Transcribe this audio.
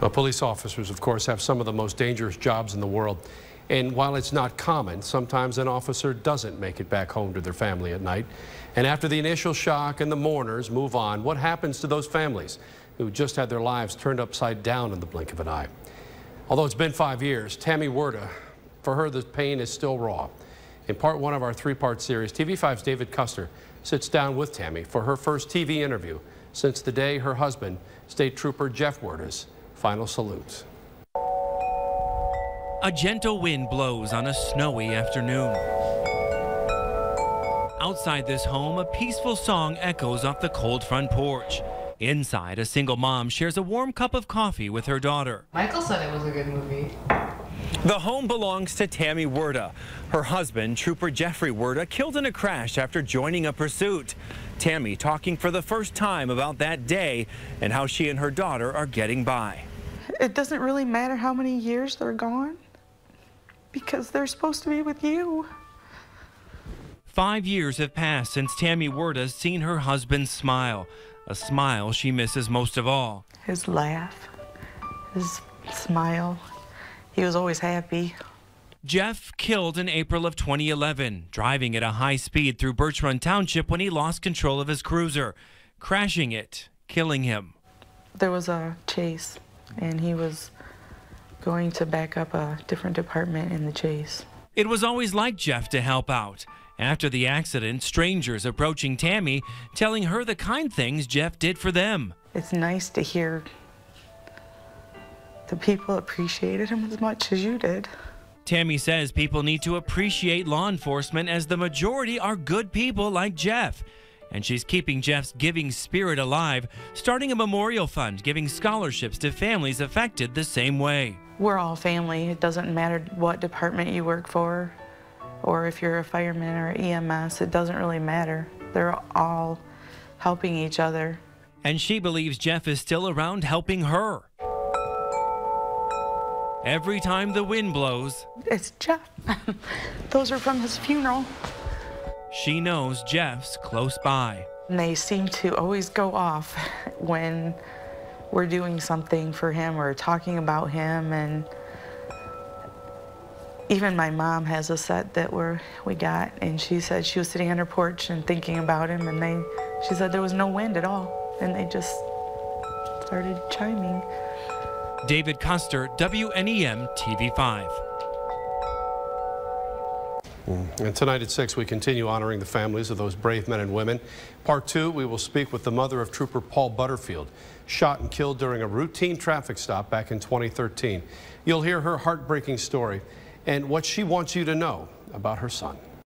Well, police officers, of course, have some of the most dangerous jobs in the world. And while it's not common, sometimes an officer doesn't make it back home to their family at night. And after the initial shock and the mourners move on, what happens to those families who just had their lives turned upside down in the blink of an eye? Although it's been 5 years, Tammy Werda, for her, the pain is still raw. In part one of our three-part series, TV5's David Custer sits down with Tammy for her first TV interview since the day her husband, State Trooper Jeff Werda's final salute. A gentle wind blows on a snowy afternoon. Outside this home, a peaceful song echoes off the cold front porch. Inside, a single mom shares a warm cup of coffee with her daughter. Michael said it was a good movie. The home belongs to Tammy Werda. Her husband, Trooper Jeff Werda, killed in a crash after joining a pursuit. Tammy talking for the first time about that day and how she and her daughter are getting by. It doesn't really matter how many years they're gone because they're supposed to be with you. 5 years have passed since Tammy Werda's seen her husband smile, a smile she misses most of all. His laugh, his smile, he was always happy. Jeff killed in April of 2011, driving at a high speed through Birch Run Township when he lost control of his cruiser, crashing it, killing him. There was a chase, and he was going to back up a different department in the chase. It was always like Jeff to help out. After the accident, strangers approaching Tammy, telling her the kind things Jeff did for them. It's nice to hear the people appreciated him as much as you did. Tammy says people need to appreciate law enforcement as the majority are good people like Jeff. And she's keeping Jeff's giving spirit alive, starting a memorial fund giving scholarships to families affected the same way. We're all family. It doesn't matter what department you work for or if you're a fireman or EMS. It doesn't really matter. They're all helping each other. And she believes Jeff is still around helping her. Every time the wind blows, it's Jeff. Those are from his funeral. She knows Jeff's close by. And they seem to always go off when we're doing something for him or talking about him. And even my mom has a set that we got, and she said she was sitting on her porch and thinking about him, and she said there was no wind at all, and they just started chiming. David Custer, WNEM TV5. And tonight at 6, we continue honoring the families of those brave men and women. Part 2, we will speak with the mother of Trooper Paul Butterfield, shot and killed during a routine traffic stop back in 2013. You'll hear her heartbreaking story and what she wants you to know about her son.